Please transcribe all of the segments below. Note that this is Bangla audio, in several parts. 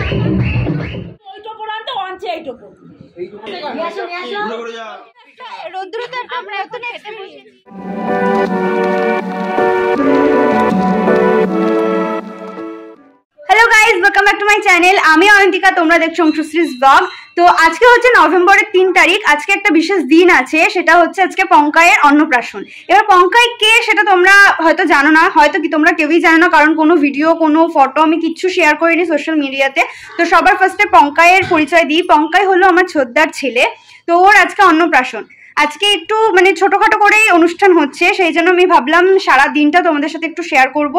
Hello guys welcome back to my channel আমি অয়ন্তিকা তোমরা দেখছো অংশুশ্রীস ব্লগ। তো আজকে হচ্ছে নভেম্বরের 3 তারিখ। আজকে একটা বিশেষ দিন আছে, সেটা হচ্ছে আজকে পঙ্কায়ের অন্নপ্রাশন। এবার পঙ্কায় কে সেটা তোমরা হয়তো জানো না, হয়তো কি তোমরা কেউই জানো না, কারণ কোনো ভিডিও কোনো ফটো আমি কিচ্ছু শেয়ার করিনি সোশ্যাল মিডিয়াতে। তো সবার ফার্স্টে পঙ্কায়ের পরিচয় দিই। পঙ্কায় হলো আমার ছোটদার ছেলে। তো ওর আজকে অন্নপ্রাশন। আজকে একটু মানে ছোটখাটো করেই অনুষ্ঠান হচ্ছে, সেই জন্য আমি ভাবলাম সারা দিনটা তোমাদের সাথে একটু শেয়ার করব,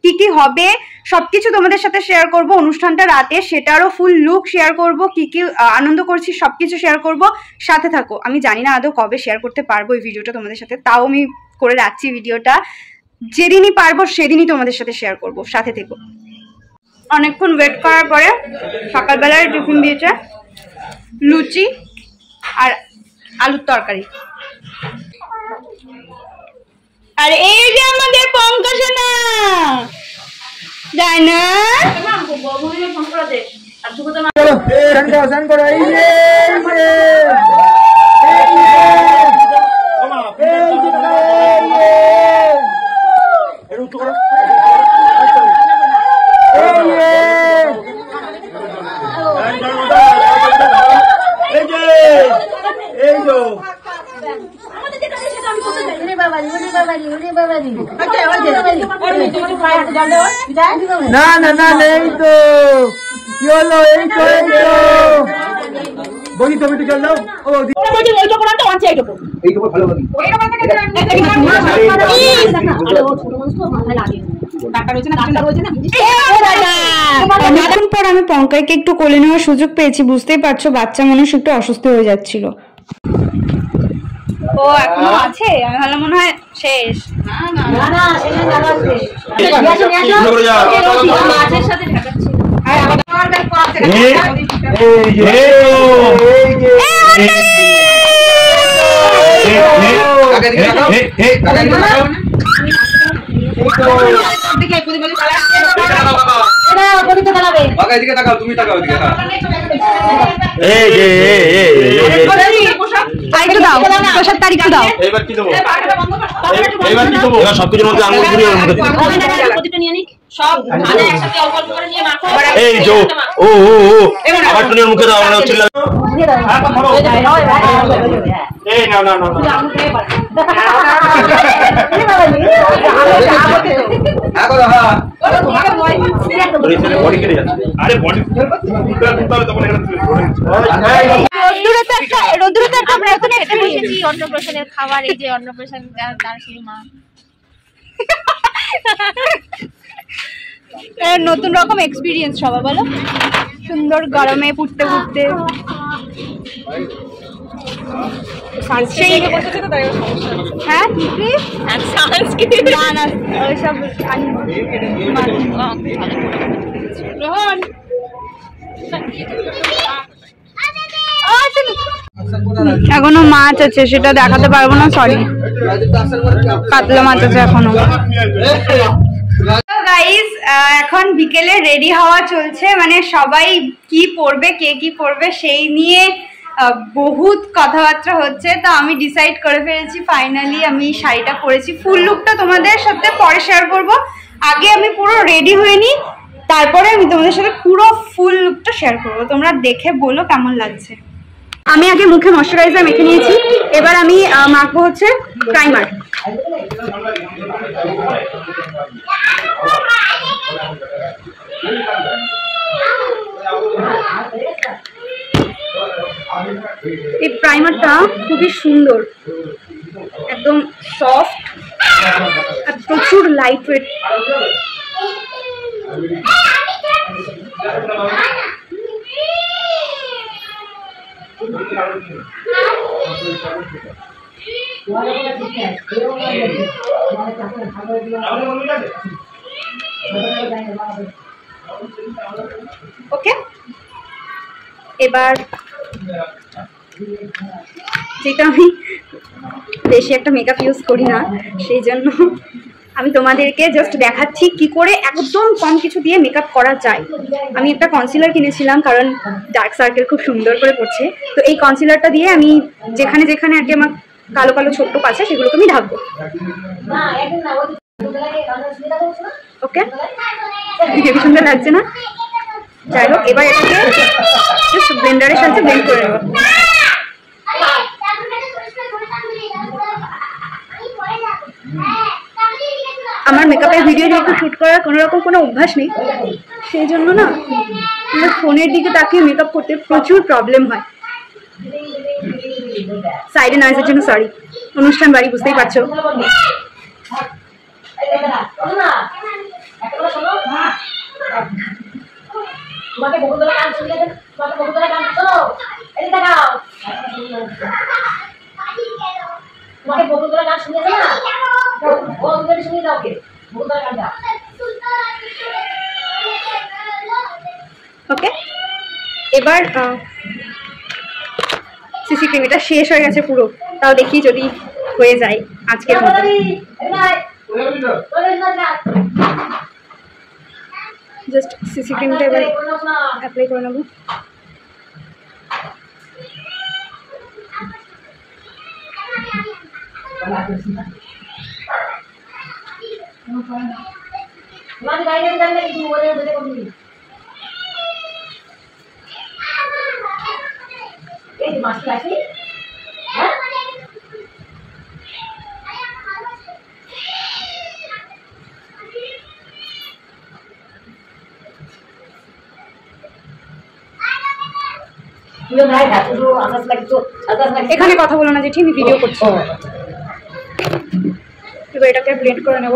কি কি হবে সবকিছু তোমাদের সাথে শেয়ার করব। অনুষ্ঠানটা রাতে, সেটারও ফুল লুক শেয়ার করব, কি কি আনন্দ করছি সবকিছু শেয়ার করব। সাথে থাকো। আমি জানি না আদৌ কবে শেয়ার করতে পারবো এই ভিডিওটা তোমাদের সাথে, তাও আমি করে রাখছি ভিডিওটা। যেদিনই পারবো সেদিনই তোমাদের সাথে শেয়ার করব, সাথে থেকো। অনেকক্ষণ ওয়েট করার পরে সকালবেলায় টিফিন দিয়েছে লুচি আর আলুর তরকারি। আর এই যে আমাদের পঙ্কাশনা যায় না না না না নেই তো কি হলো? এই তো এই তো বলি তুমি একটু জল দাও। ও বলি ওইটা কোন তো আনছে এইটা এইটা ভালো বলি ওইটা মানে অনেকক্ষণ পর আমি পঙ্কাইকে একটু কোলে নেওয়ার সুযোগ পেয়েছি। বুঝতেই পারছো বাচ্চা মানুষ একটু অসুস্থ হয়ে যাচ্ছিল। ও এখনো আছে, আমি ভাবলাম মনে হয় শেষ। মাছের সাথে সবকিছুর মধ্যে আঙুল ঘুরিয়ে এই যে ও ও ও আবার টুনির মুখে দাও না হচ্ছিল। এই না না না অন্নপ্রাশনের খাবার, এই যে অন্নপ্রাশন মা নতুন রকম এক্সপিরিয়েন্স সবাই বলো। সুন্দর গরমে পুড়তে পুড়তে হ্যাঁ না না ওইসব এখনো মাছ আছে, সেটা দেখাতে পারবো না, সরি। কাতলা মাছ আছে এখনো। গাইস এখন বিকেলে রেডি হওয়া চলছে, মানে সবাই কি পরবে, কে কি পরবে সেই নিয়ে বহুত কথাবার্তা হচ্ছে। তো আমি ডিসাইড করে ফেলেছি ফাইনালি, আমি শাড়িটা পরেছি। ফুল লুকটা তোমাদের সাথে পরে শেয়ার করব, আগে আমি পুরো রেডি হয়ে নিই, তারপরে আমি তোমাদের সাথে পুরো ফুল লুকটা শেয়ার করবো। তোমরা দেখে বলো কেমন লাগছে। আমি আগে মুখে ময়শ্চারাইজার মেখে নিয়েছি, এবার আমি মাখবো হচ্ছে প্রাইমার। এই প্রাইমারটা খুবই সুন্দর, একদম সফট আর প্রচুর লাইট ওয়েট। ওকে, এবার যেটা আমি বেশি একটা মেকআপ ইউজ করি না, সেই জন্য আমি তোমাদেরকে জাস্ট দেখাচ্ছি কি করে একদম কম কিছু দিয়ে মেকআপ করা যায়। আমি একটা কনসিলার কিনেছিলাম কারণ ডার্ক সার্কেল খুব সুন্দর করে পড়ছে, তো এই কনসিলারটা দিয়ে আমি যেখানে যেখানে আর কি আমার কালো কালো ছোট্ট আছে সেগুলোকে আমি ঢাকবো। ওকে, হেবি সুন্দর লাগছে না? যাই হোক, এবার এটাকে জাস্ট ব্লেন্ডারের সাহায্যে ব্লেন্ড করে নেবো। আমার মেকআপের ভিডিও যেহেতু শ্যুট করার কোনো রকম কোনো অভ্যাস নেই, সেই জন্য না আমার ফোনের দিকে তাকিয়ে মেকআপ করতে প্রচুর প্রবলেম হয়। সাইডে নয়েজের জন্য সরি, অনুষ্ঠান বাড়ি বুঝতেই পারছো। ওকে, এবার সিসি ক্রিম এটা শেষ হয়ে গেছে পুরো, তাও দেখি যদি হয়ে যায় আজকের মতো। জাস্ট সিসি ক্রিমটা এবার অ্যাপ্লাই করে নেবো। এখানে কথা বলো না জেঠি, আমি ভিডিও করছি। এবার এটাকে ব্লেন্ড করে নেব।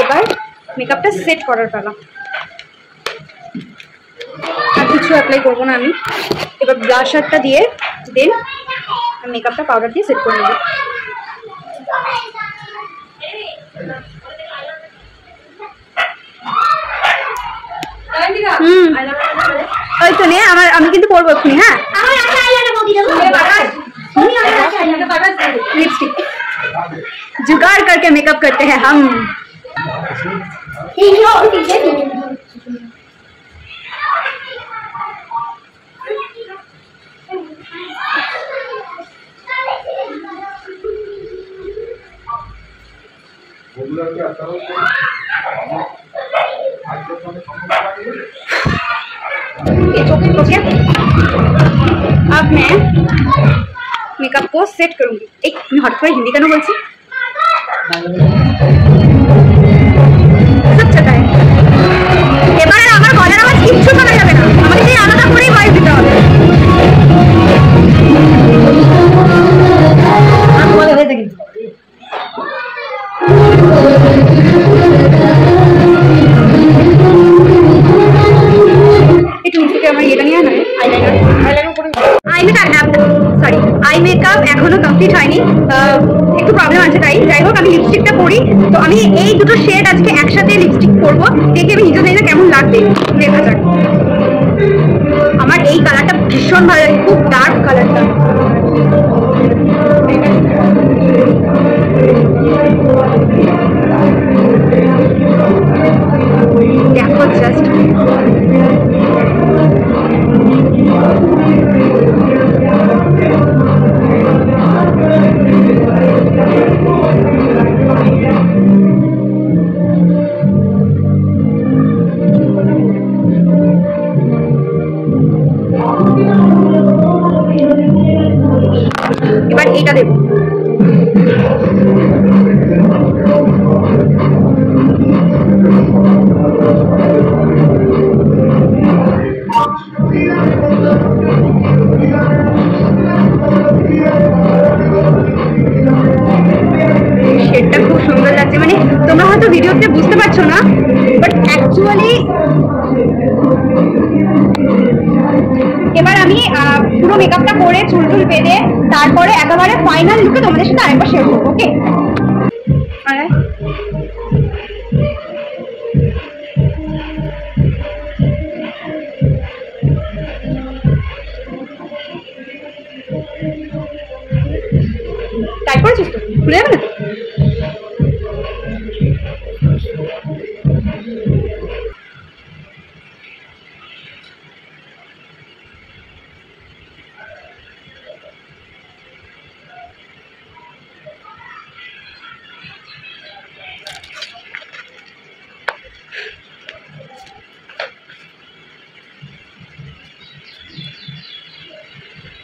এবার মেকআপটা সেট করার পালা। আর কিছু অ্যাপ্লাই করবো না আমি। এবার ব্লাশারটা দিয়ে দেন মেকআপটা পাউডার দিয়ে সেট করে নেব। ওই তো নে, আমি কিন্তু পরবো এক্ষুনি। হ্যাঁ, लिपस्टिक जुगाड़ करके मेकअप करते हैं हम। अब मैं मेकअप को सेट करूंगी। एक हट कर हिंदी क्या बोलছি सब चलता है। এবারে আমার গলার আওয়াজ কিচ্ছু শোনা যাবে না, আমাকে সেই আলাদা করেই ভয়েস দিতে হবে। আমি বলে হয়ে থাকি আই মেকআপ এখনো কমপ্লিট হয়নি, একটু প্রবলেম আছে তাই। যাই হোক, আমি লিপস্টিকটা পরি। তো আমি এই দুটো শেড আজকে একসাথে লিপস্টিক পরবো, দেখে আমি নিজে জানি না কেমন লাগবে, দেখা যাক। আমার এই কালারটা ভীষণ ভালো লাগে, খুব ডার্ক কালারটা। দেখো জাস্ট এবার এটা দেব। মেকআপটা করে চুল টুল বেঁধে তারপরে একেবারে ফাইনাল লুকে তোমাদের সাথে আরেকবার শেয়ার করবো। ওকে টাইপ করেছিস তো খুলে যাবে না?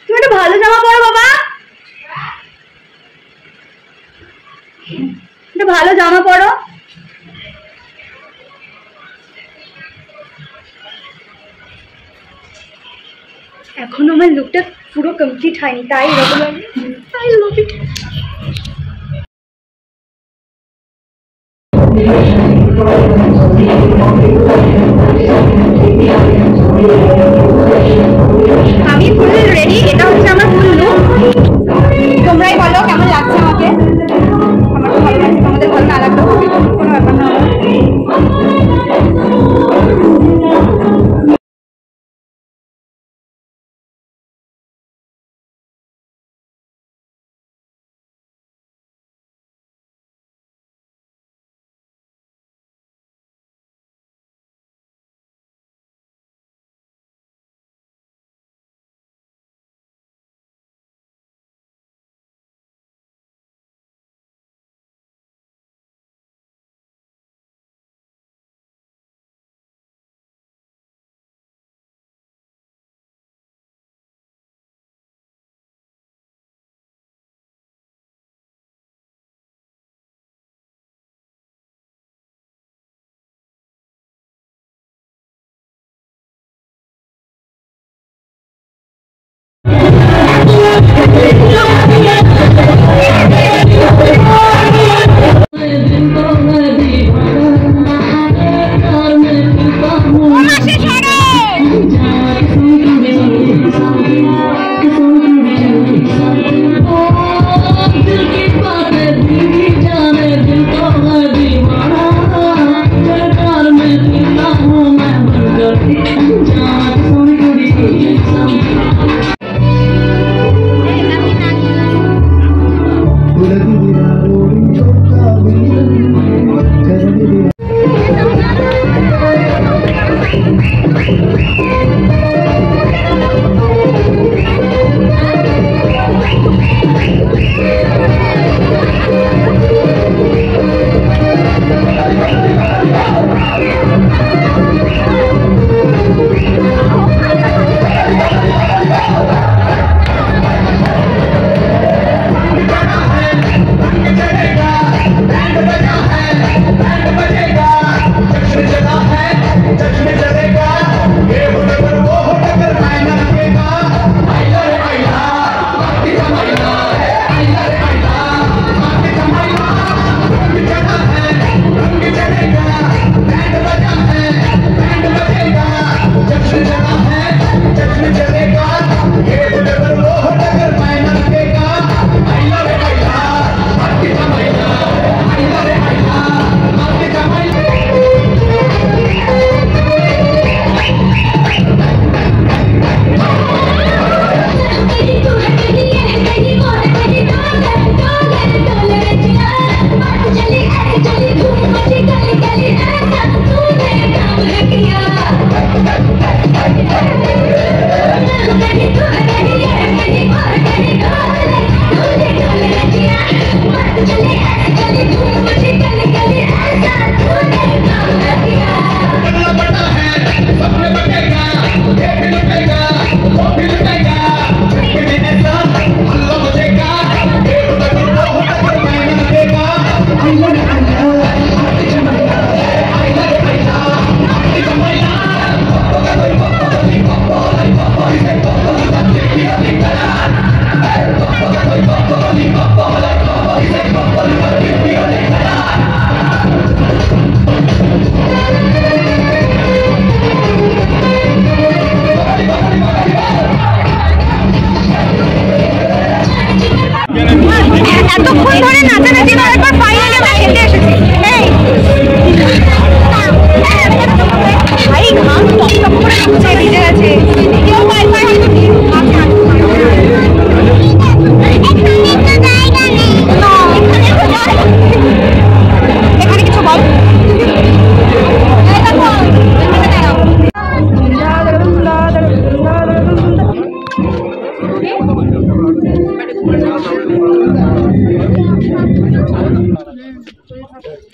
তুমি একটা ভালো জামা পরো বাবা, একটা ভালো জামা পরো। এখনো আমার লুকটা পুরো কমপ্লিট হয়নি, তাই এরকম লাগে। আই লাভ ইট। আমি ফুল রেডি, এটা হচ্ছে আমার ফুল লুক। তোমরাই বলো কেমন লাগছে আমাকে। আমার তো ভালো লাগছে, তোমাদের ভালো না লাগলেও কোনো ব্যাপার না।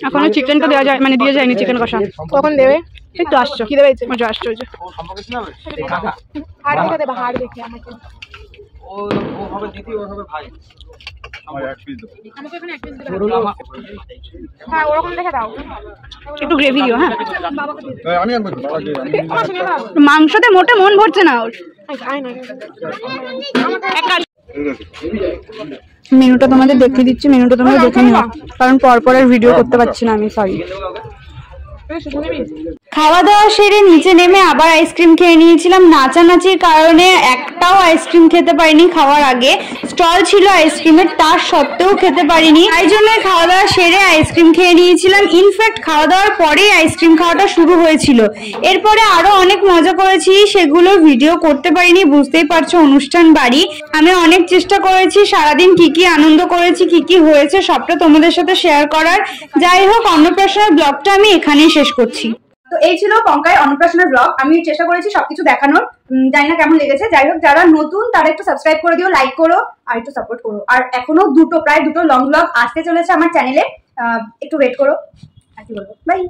এখনো চিকেনটা দেওয়া যায়, মানে দিয়ে যায়নি চিকেন কষা। কখন দেবে? এই তো আসছো, খিদে পেয়েছে, মজা আসছো। ওই যে হাড় দেখে দেবে, হাড় দেখে আমাকে। ও হবে দিদি, ও হবে ভাই। আমার এক পিস দাও। আমাকে এখানে এক পিস দিবে। হ্যাঁ ওরকম দেখে দাও। একটু গ্রেভি দিও। হ্যাঁ আমি আনবো বাবাকে। মাংসতে মোটে মন ভরছে না ওর। মেনুটা তোমাদের দেখিয়ে দিচ্ছি, মেনুটা তোমরা দেখে নিও, কারণ পরপরের ভিডিও করতে পারছি না আমি, সরি। খাওয়া দাওয়া সেরে নিচে নেমে আবার আইসক্রিম খেয়ে নিয়েছিলাম। নাচানাচির কারণে একটাও আইসক্রিম খেতে পারিনি খাওয়ার আগে। স্টল ছিল আইসক্রিমের, তার সত্ত্বেও খেতে পারিনি, তাই জন্য খাওয়া দাওয়া সেরে আইসক্রিম খেয়ে নিয়েছিলাম। ইনফ্যাক্ট খাওয়া দাওয়ার পরেই আইসক্রিম খাওয়াটা শুরু হয়েছিল। এরপরে আরো অনেক মজা করেছি, সেগুলো ভিডিও করতে পারিনি, বুঝতেই পারছো অনুষ্ঠান বাড়ি। আমি অনেক চেষ্টা করেছি সারাদিন কি কি আনন্দ করেছি, কি কি হয়েছে সবটা তোমাদের সাথে শেয়ার করার। যাই হোক, অন্নপ্রাশনের ব্লগটা আমি এখানেই শেষ করছি। তো এই ছিল পঙ্কায়ের অন্নপ্রাশনের ব্লগ। আমি চেষ্টা করেছি সবকিছু দেখানোর, জানি না কেমন লেগেছে। যাই হোক, যারা নতুন তারা একটু সাবস্ক্রাইব করে দিও, লাইক করো আর একটু সাপোর্ট করো। আর এখনো প্রায় দুটো লং ব্লগ আসতে চলেছে আমার চ্যানেলে, একটু ওয়েট করো। আর কি বলবো, বাই।